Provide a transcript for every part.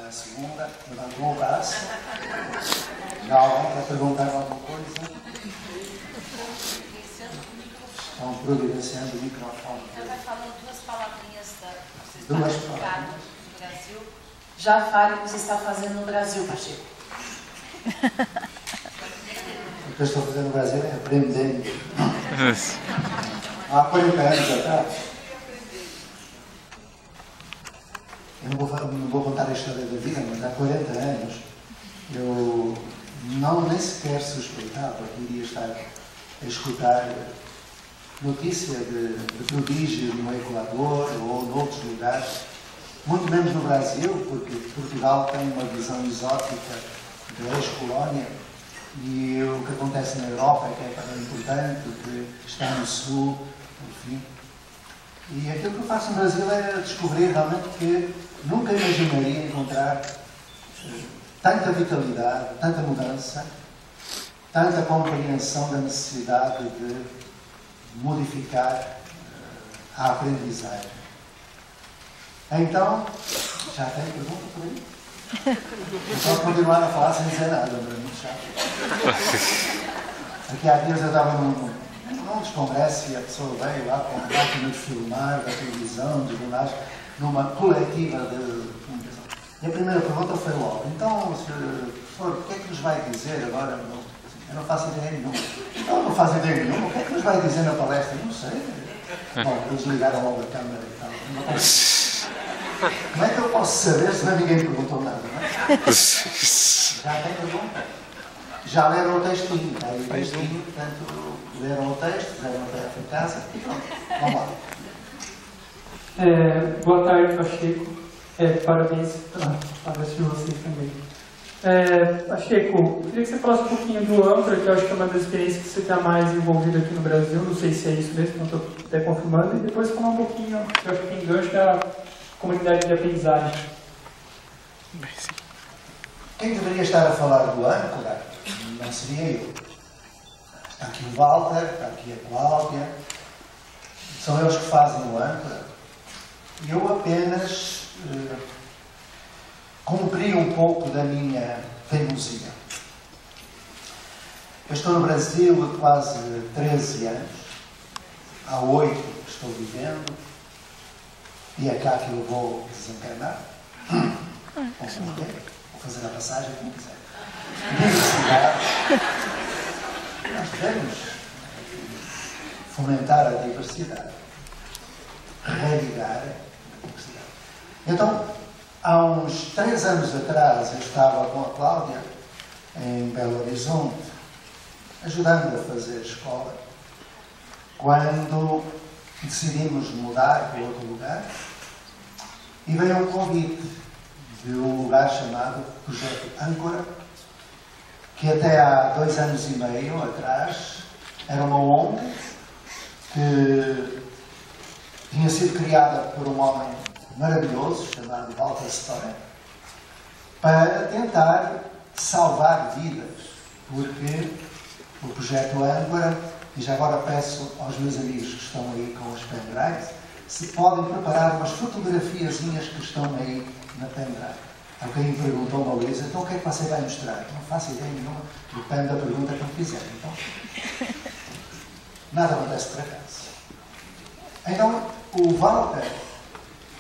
a segunda, levantou o braço. Já alguém quer perguntar alguma coisa? Estão providenciando o microfone. Então vai falando duas palavrinhas Duas palavras no Brasil. Já fale o que você está fazendo no Brasil, Pacheco. O que eu estou fazendo no Brasil é aprender. Há 40 anos atrás, eu não vou contar a história da vida, mas há 40 anos eu nem sequer suspeitava que iria estar a escutar notícia de prodígio no Equador ou noutros lugares, muito menos no Brasil, porque Portugal tem uma visão exótica da ex-colónia e o que acontece na Europa é que é importante, o que está no Sul, enfim. E aquilo que eu faço no Brasil é descobrir realmente que nunca imaginaria encontrar tanta vitalidade, tanta mudança, tanta compreensão da necessidade de modificar a aprendizagem. Então, já tem pergunta por aí? Eu posso continuar a falar sem dizer nada, mas é muito chato. Aqui há dias eu estava num dos congressos e a pessoa veio lá com a máquina de filmar, da televisão, dos jornais, numa coletiva de comunicação. E a primeira pergunta foi logo: então, professor, o que é que nos vai dizer agora? Eu não faço ideia nenhuma. Não faço ideia nenhuma. O que é que nos vai dizer na palestra? Não sei. Bom, eles ligaram logo a câmera e tal. Como é que eu posso saber se ninguém perguntou nada, não é? Já tem pergunta. Já leram o textinho. Está aí o textinho, portanto, leram o texto, fizeram a tarefa em casa e pronto. Vamos lá. Boa tarde, Pacheco. Parabéns pela palestra de vocês também. Pacheco, eu queria que você falasse um pouquinho do Âncora, que eu acho que é uma das experiências que você está mais envolvido aqui no Brasil. Não sei se é isso mesmo, não estou até confirmando. E depois falar um pouquinho, que eu acho que tem gancho da comunidade de aprendizagem. Quem deveria estar a falar do Âncora não seria eu. Está aqui o Walter, está aqui a Cláudia. São eles que fazem o Âncora. E eu apenas cumpri um pouco da minha teimosia. Eu estou no Brasil há quase 13 anos. Há 8 que estou vivendo. E é cá que eu vou desencarnar. Vou fazer a passagem como quiser. Diversidade. Nós devemos fomentar a diversidade. Revigar a diversidade. Então, há uns 3 anos atrás, eu estava com a Cláudia em Belo Horizonte, ajudando a fazer escola, quando decidimos mudar para outro lugar e veio um convite de um lugar chamado Projeto Âncora, que até há 2 anos e meio atrás era uma ONG que tinha sido criada por um homem maravilhoso chamado Walter Storer para tentar salvar vidas, porque o Projeto Âncora, e já agora peço aos meus amigos que estão aí com os pendrives, se podem preparar umas fotografiazinhas que estão aí na pendrive. Alguém me perguntou uma vez, então o que é que você vai mostrar? Não faço ideia nenhuma, depende da pergunta que me fizer. Então, nada acontece por acaso. Então, o Walter,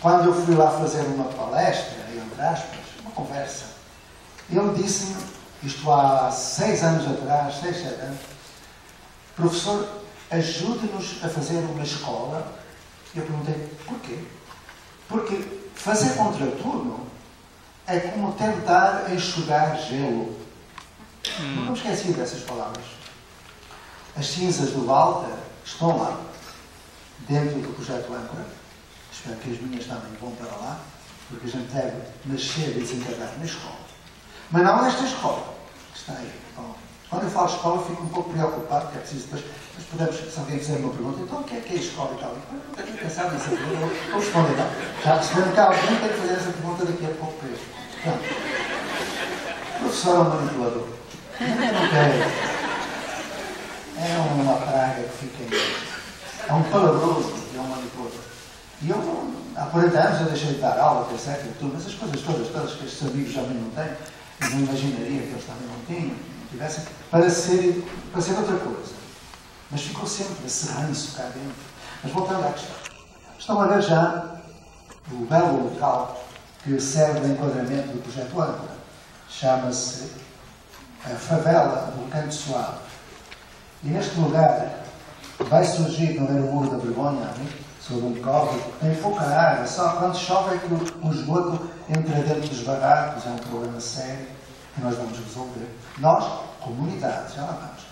quando eu fui lá fazer uma palestra, entre aspas, uma conversa, ele disse-me, isto há 6 anos atrás, 6, 7 anos, professor, ajude-nos a fazer uma escola. Eu perguntei, porquê? Porque fazer contraturno é como tentar enxugar gelo. Nunca me esqueci dessas palavras. As cinzas do Walter estão lá, dentro do Projeto Âncora. Espero que as minhas também vão para lá, porque a gente deve nascer e desencarnar na escola. Mas não esta escola, que está aí. Bom, quando eu falo escola, fico um pouco preocupado, porque é preciso depois. Mas podemos, se alguém fizer uma pergunta, então o que é a escola e tal? Eu não tenho que pensar nessa pergunta, vou responder então. Já percebendo que alguém tem que fazer essa pergunta daqui a pouco para ele. Pronto. O professor é um manipulador. Não quero. É uma praga que fica aí. É um palavroso, é um manipulador. E eu há 40 anos eu deixei de dar aula, etc. Mas as coisas todas que estes amigos já não têm, eu não imaginaria que eles também não tinham, não tivessem, para ser outra coisa. Mas ficou sempre esse ranço cá dentro. Mas voltando à questão. Estão a ver já o belo local que serve de enquadramento do projeto Âncora. Chama-se a favela do Canto Suave. E neste lugar vai surgir, não era o Muro da Vergonha, sobre um córrego, tem pouca água, só quando chove é que o esgoto entra dentro dos barracos, é um problema sério que nós vamos resolver. Nós, comunidade, já lá vamos.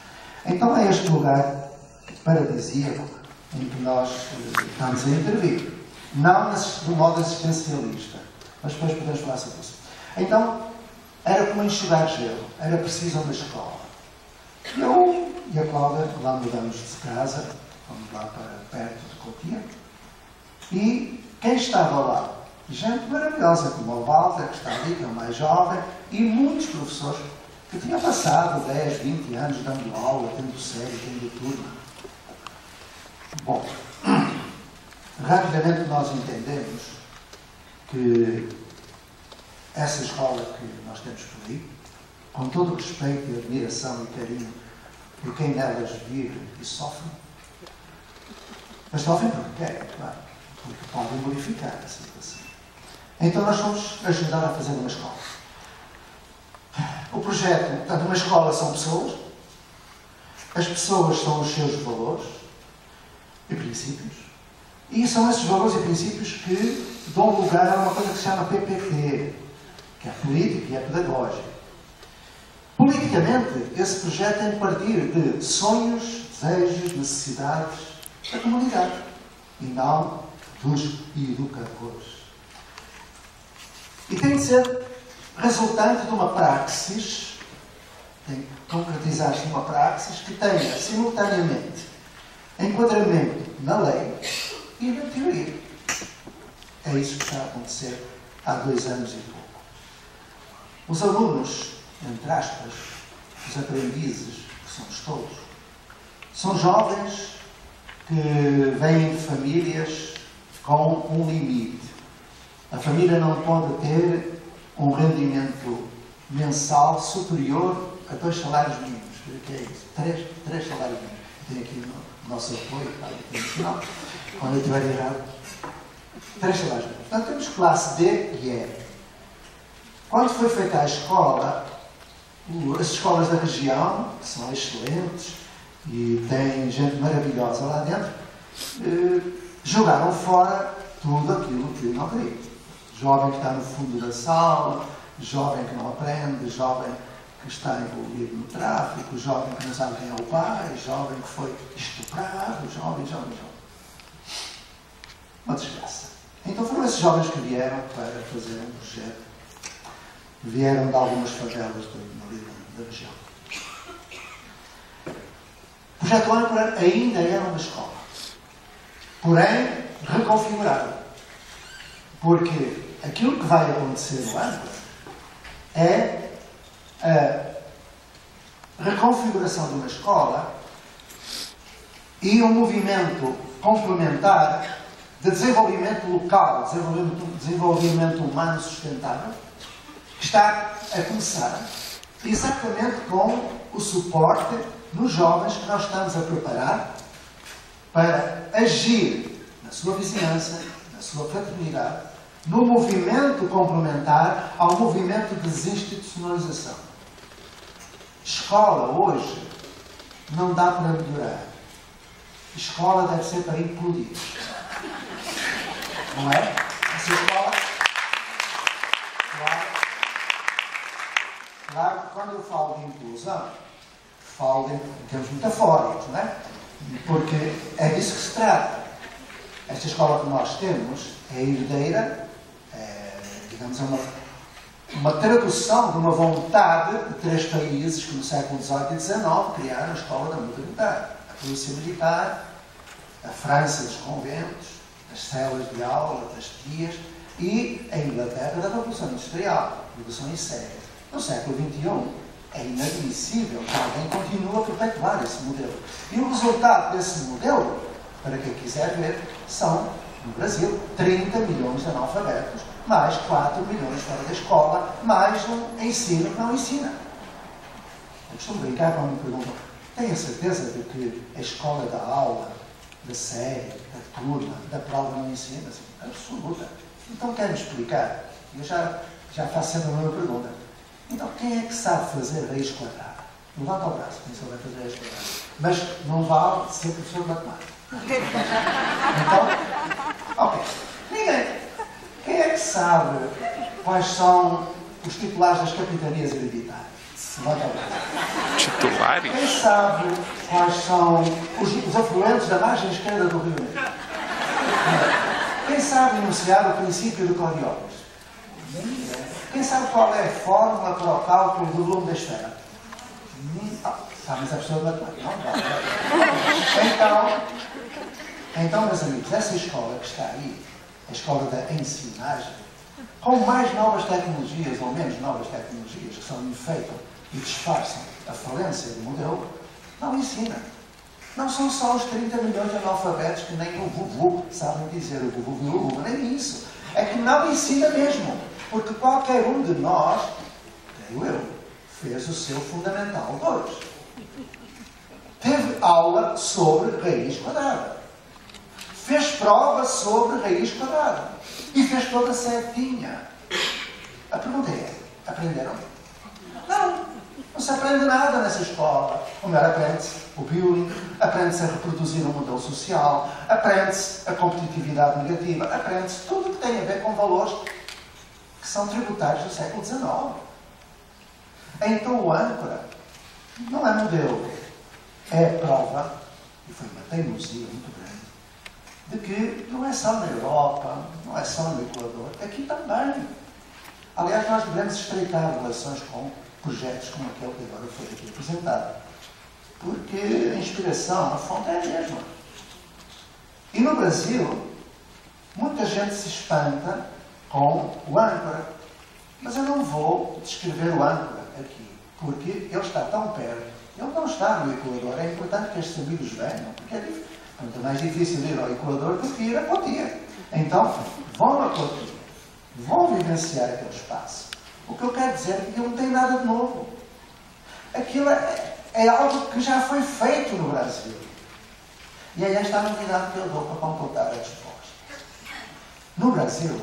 Então é este lugar paradisíaco em que nós estamos a intervir. Não de modo assistencialista, mas depois podemos falar sobre isso. Então, era como enxugar gelo, era preciso uma escola. Eu e a Cláudia lá mudamos de casa, fomos lá para perto de Cotia, e quem estava lá? Gente maravilhosa, como o Walter, que está ali, que é o mais jovem, e muitos professores que tinham passado 10, 20 anos dando aula, tendo série, tendo tudo. Bom, rapidamente nós entendemos que essa escola que nós temos por aí, com todo o respeito e admiração e carinho por quem nelas vive e sofre, mas sofrem porque querem, claro, porque podem modificar a situação. Então nós vamos ajudar a fazer uma escola. O projeto, portanto, uma escola são pessoas, as pessoas são os seus valores e princípios, e são esses valores e princípios que dão lugar a uma coisa que se chama PPT, que é política e é pedagógica. Politicamente, esse projeto tem de partir de sonhos, desejos, necessidades da comunidade e não dos educadores. E tem de ser resultante de uma praxis, tem que concretizar-se numa praxis que tenha simultaneamente enquadramento na lei e na teoria. É isso que está a acontecer há 2 anos e pouco. Os alunos, entre aspas, os aprendizes, que somos todos, são jovens que vêm de famílias com um limite. A família não pode ter um rendimento mensal superior a 2 salários mínimos. O que é isso? 3 salários mínimos. Tem aqui o nosso apoio internacional. Quando eu estiver errado, 3 salários mínimos. Portanto, temos classe D e E. Quando foi feita a escola, as escolas da região, que são excelentes e têm gente maravilhosa lá dentro, jogaram fora tudo aquilo que não queria. Jovem que está no fundo da sala, jovem que não aprende, jovem que está envolvido no tráfico, jovem que não sabe quem é o pai, jovem que foi estuprado, jovem. Uma desgraça. Então foram esses jovens que vieram para fazer um projeto. Vieram de algumas favelas da região. O projeto Âncora ainda era uma escola, porém reconfigurada. Porque aquilo que vai acontecer no Âncora é a reconfiguração de uma escola e um movimento complementar de desenvolvimento local, desenvolvimento humano sustentável, que está a começar exatamente com o suporte nos jovens que nós estamos a preparar para agir na sua vizinhança, na sua fraternidade, no movimento complementar ao movimento de desinstitucionalização. Escola, hoje, não dá para melhorar. Escola deve ser para implodir. Não é? Essa escola... Claro que quando eu falo de inclusão, falo em termos metafóricos, não é? Porque é disso que se trata. Esta escola que nós temos é herdeira, digamos, é uma tradução de uma vontade de 3 países que no século XVIII e XIX criaram a escola da modernidade. A polícia militar, a França dos conventos, as celas de aula, das tias, e a Inglaterra da Revolução Industrial, Revolução em série. No século XXI, é inadmissível que alguém continue a perpetuar esse modelo. E o resultado desse modelo, para quem quiser ver, são No Brasil, 30 milhões de analfabetos, mais 4 milhões fora da escola, mais um ensino que não ensina. Eu costumo brincar quando me perguntam: tenho a certeza de que a escola da aula, da série, da turma, da prova não ensina? Assim, absoluta. Então quer-me explicar? Eu já faço sempre a mesma pergunta. Então quem é que sabe fazer raiz quadrada? Levanta o braço, quem souber fazer raiz quadrada. Mas não vale ser professor de matemática. Então, ok. Ninguém. Quem é que sabe quais são os titulares das capitanias hereditárias? Levanta o braço. Titulares? Quem sabe quais são os afluentes da margem esquerda do Rio Negro? Quem sabe enunciar o princípio de Coriolis? Quem sabe qual é a fórmula para o cálculo do volume da esfera? Mas a pessoa de matemática não vai. Então, meus amigos, essa escola que está aí, a escola da ensinagem, com mais novas tecnologias ou menos novas tecnologias que só infeitam e disfarçam a falência do modelo, não ensina. Não são só os 30 milhões de analfabetos que nem o vovô sabem dizer, o vovô, nem isso. É que não ensina mesmo. Porque qualquer um de nós, creio eu, fez o seu Fundamental 2. Teve aula sobre raiz quadrada. Fez prova sobre raiz quadrada. E fez toda certinha. A pergunta é: aprenderam? Não se aprende nada nessa escola. O melhor aprende-se o bullying, aprende-se a reproduzir o modelo social, aprende-se a competitividade negativa, aprende-se tudo o que tem a ver com valores que são tributários do século XIX. Então o âncora não é modelo, é a prova, e foi uma teimosia muito grande, de que não é só na Europa, não é só no Equador, aqui também. Aliás, nós devemos estreitar relações com projetos como aquele que agora foi aqui apresentado. Porque a inspiração, a fonte é a mesma. E no Brasil, muita gente se espanta com o âncora. Mas eu não vou descrever o âncora aqui, porque ele está tão perto. Ele não está no Equador. É importante que estes amigos venham, porque é muito mais difícil ir ao Equador do que ir a Cotia. Então, vão a Cotia. Vão vivenciar aquele espaço. O que eu quero dizer é que ele não tem nada de novo. Aquilo é algo que já foi feito no Brasil. E é esta a novidade que eu dou para completar a resposta. No Brasil,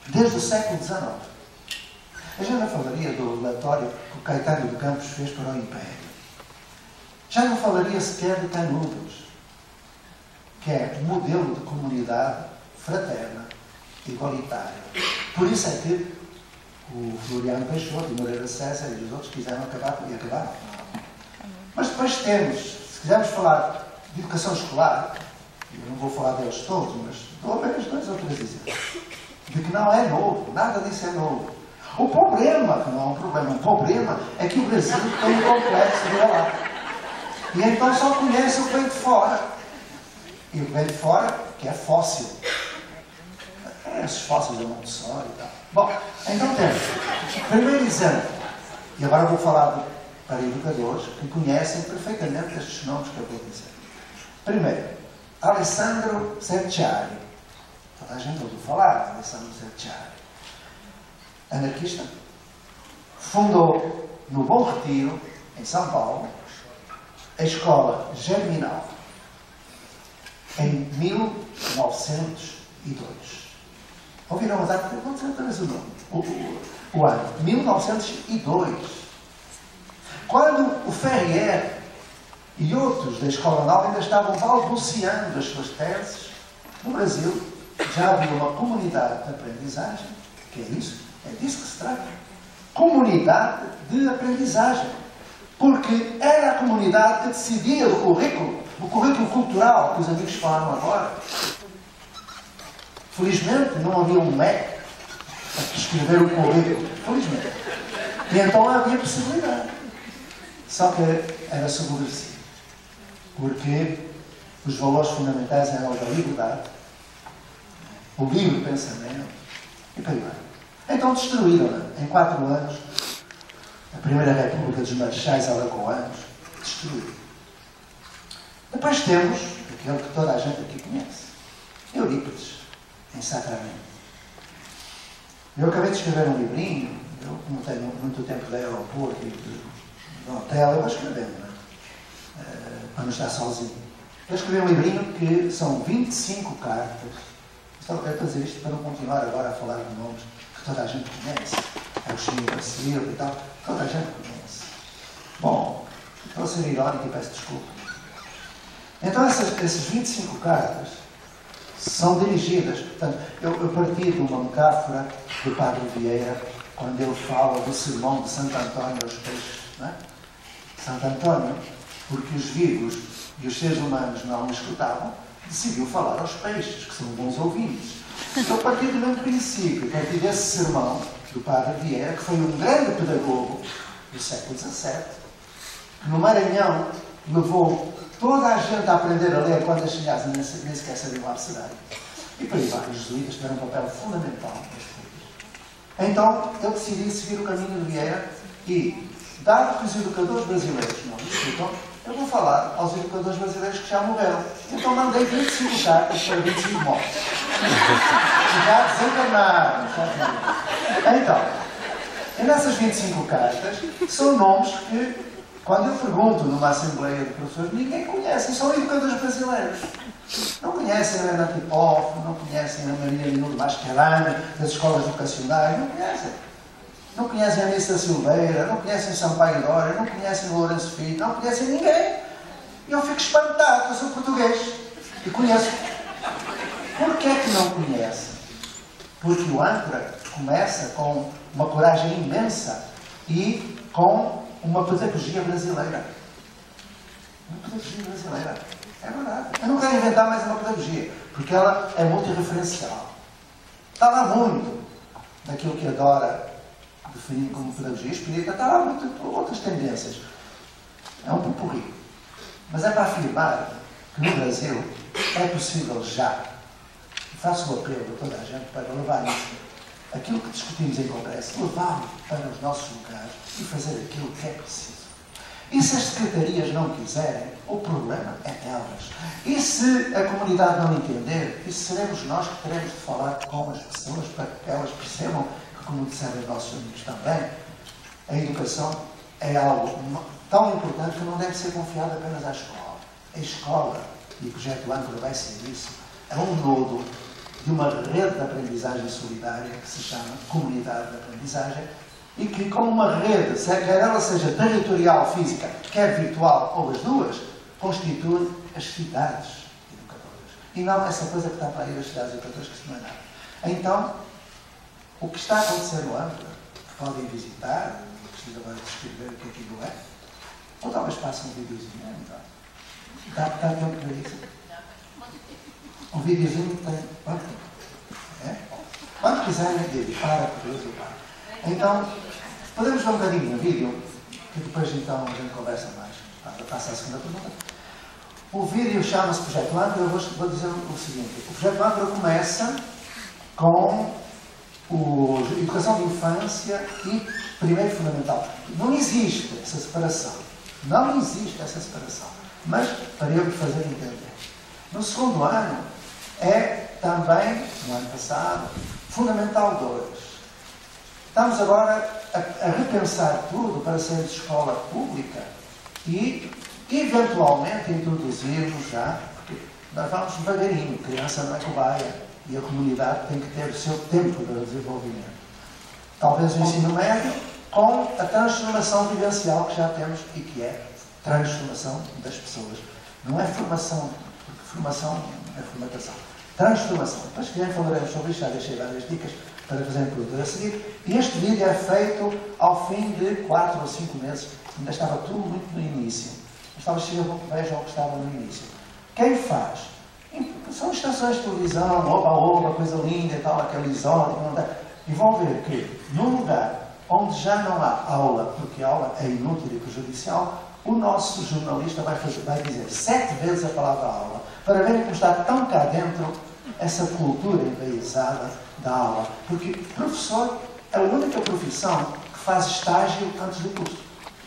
desde o século XIX, a gente não falaria do relatório que o Caetano de Campos fez para o Império. Já não falaria sequer de Canudos, que é modelo de comunidade fraterna, igualitária. Por isso é que o Floriano Peixoto, o Moreira César e os outros quiseram acabar e acabaram. Mas depois temos, se quisermos falar de educação escolar, eu não vou falar deles todos, mas dou apenas 2 ou 3 exemplos, de que não é novo, nada disso é novo. O problema, que não é um problema, o problema é que o Brasil tem um complexo de lá. E então só conhece o que vem de fora. E o que vem de fora, que é fóssil. Esses fósseis da Montessori e tal. Bom, então temos primeiro exemplo, e agora vou falar para educadores que conhecem perfeitamente estes nomes que eu vou dizer. Primeiro, Alessandro Serciari. Toda a gente ouviu falar de Alessandro Serciari. Anarquista. Fundou no Bom Retiro, em São Paulo, a Escola Germinal, em 1902. Ouviram a data? Vou dizer outra vez o nome. O ano. 1902. Quando o Ferrier e outros da Escola Nova ainda estavam balbuciando as suas teses, no Brasil já havia uma comunidade de aprendizagem, que é isso, é disso que se trata. Comunidade de aprendizagem. Porque era a comunidade que decidia o currículo cultural que os amigos falaram agora. Felizmente não havia um MEC para escrever o currículo. Felizmente. E então havia possibilidade. Só que era subversivo. Porque os valores fundamentais eram a da liberdade, o livre pensamento e por aí vai. Então destruíram-na em 4 anos. A Primeira República dos Marechais Alagoanos destruíram. Depois temos aquele que toda a gente aqui conhece. Eurípides, em Sacramento. Eu acabei de escrever um livrinho, eu não tenho muito tempo de aeroporto e de hotel, eu vou escrevendo, não é? Para não estar sozinho. Eu escrevi um livrinho que são 25 cartas. Eu quero fazer isto para não continuar agora a falar de nomes que toda a gente conhece. É o Chico da Silva e tal, toda a gente conhece. Bom, estou a ser irónico e peço desculpa. Então essas 25 cartas são dirigidas, portanto, eu parti de uma metáfora do Padre Vieira, quando ele fala do sermão de Santo António aos peixes, não é? Santo António, porque os vivos e os seres humanos não o escutavam, decidiu falar aos peixes, que são bons ouvintes. Eu parti do mesmo princípio, parti desse sermão do Padre Vieira, que foi um grande pedagogo do século XVII, que no Maranhão levou toda a gente a aprender a ler quando as crianças nem sequer sabiam o abecedário. E por aí vai, os jesuítas tiveram um papel fundamental neste país. Então, eu decidi seguir o caminho de Vieira e, dado que os educadores brasileiros não me escutam, eu vou falar aos educadores brasileiros que já morreram. Então mandei 25 cartas para 25 mortos. Já desencarnaram. Então, e nessas 25 cartas, são nomes que, quando eu pergunto numa assembleia de professores, ninguém conhece, são educadores brasileiros. Não conhecem a Helena Tipoff, não conhecem a Maria Minuto Mascherano, das escolas vocacionais, não conhecem. Não conhecem a Anissa Silveira, não conhecem Sampaio Dória, não conhecem o Lourenço Filho, não conhecem ninguém. E eu fico espantado, eu sou português e conheço. Porquê é que não conhecem? Porque o âncora começa com uma coragem imensa e com uma pedagogia brasileira. Uma pedagogia brasileira. É verdade. Eu não quero inventar mais uma pedagogia, porque ela é multirreferencial. Está lá muito daquilo que adora definir como pedagogia espírita, está lá muito outras tendências. É um pupurri. Mas é para afirmar que no Brasil é possível já, e faço o apelo a toda a gente para levar isso, aquilo que discutimos em congresso, levá-lo para os nossos lugares e fazer aquilo que é preciso. E se as secretarias não quiserem, o problema é delas. E se a comunidade não entender, isso seremos nós que teremos de falar com as pessoas para que elas percebam que, como disseram os nossos amigos também, a educação é algo tão importante que não deve ser confiado apenas à escola. A escola, e o projeto âncora vai ser isso, é um nodo de uma rede de aprendizagem solidária que se chama Comunidade de Aprendizagem e que, como uma rede, quer ela seja territorial, física, quer virtual ou as duas, constitui as cidades educadoras. E não essa coisa que está para ir as cidades educadoras, que isso não é nada. Então, o que está a acontecer no âncora, que podem visitar, não preciso agora descrever o que aquilo é, ou talvez façam um videozinho, então. Dá tempo para isso? O videozinho tem quanto tempo? É? Quando quiserem, digo, para, por Deus, para. Então, podemos ver um bocadinho no vídeo, que depois então a gente conversa mais. Passa a segunda pergunta. O vídeo chama-se Projeto Âncora. Eu vou dizer o seguinte: o Projeto Âncora começa com a educação de infância e primeiro fundamental. Não existe essa separação. Não existe essa separação. Mas, para eu fazer entender. No segundo ano, é também, no ano passado, Fundamental 2. Estamos agora a repensar tudo para sermos escola pública e, eventualmente, introduzirmos já, porque nós vamos devagarinho, criança não é cobaia e a comunidade tem que ter o seu tempo de desenvolvimento. Talvez o ensino médio com a transformação vivencial que já temos e que é transformação das pessoas. Não é formação, porque formação é formatação. Transformação. Depois que falaremos sobre isto, já deixei várias dicas para fazerem perguntas a seguir. E este vídeo é feito ao fim de 4 ou 5 meses. Ainda estava tudo muito no início. Estava cheio de veja ao que estava no início. Quem faz? São estações de televisão, oba-oba, coisa linda e tal, aquele exótico. E vão ver que, num lugar onde já não há aula, porque a aula é inútil e prejudicial, o nosso jornalista vai dizer 7 vezes a palavra aula, para verem como está tão cá dentro essa cultura enraizada da aula. Porque professor é a única profissão que faz estágio antes do curso.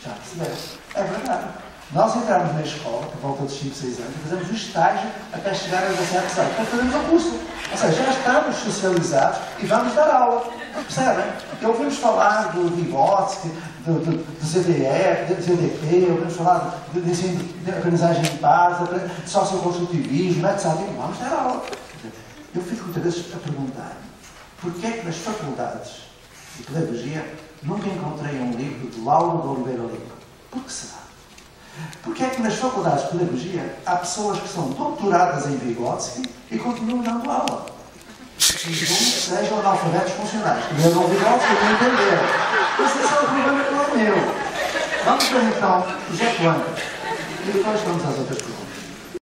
Já perceberam? É verdade. Nós entramos na escola, por volta de 5, 6 anos, e fazemos o estágio até chegar aos 17 anos. Depois fazemos o curso. Ou seja, já estamos socializados e vamos dar aula. Percebem? E ouvimos falar do Vygotsky, do ZDE, do ZDP, ouvimos falar de ensino de aprendizagem de paz, de socioconstrutivismo, etc. E vamos dar aula. Eu fico muitas vezes a perguntar-me porquê é que nas faculdades de pedagogia nunca encontrei um livro de Lauro de Oliveira Lima? Por que será? Porquê é que nas faculdades de pedagogia há pessoas que são doutoradas em Vygotsky e continuam dando aula? E não sejam analfabetos funcionais. Que leram Vygotsky e não entenderam. Mas esse é o problema que não é meu. Vamos ver então José Coimbra. E depois vamos às outras perguntas.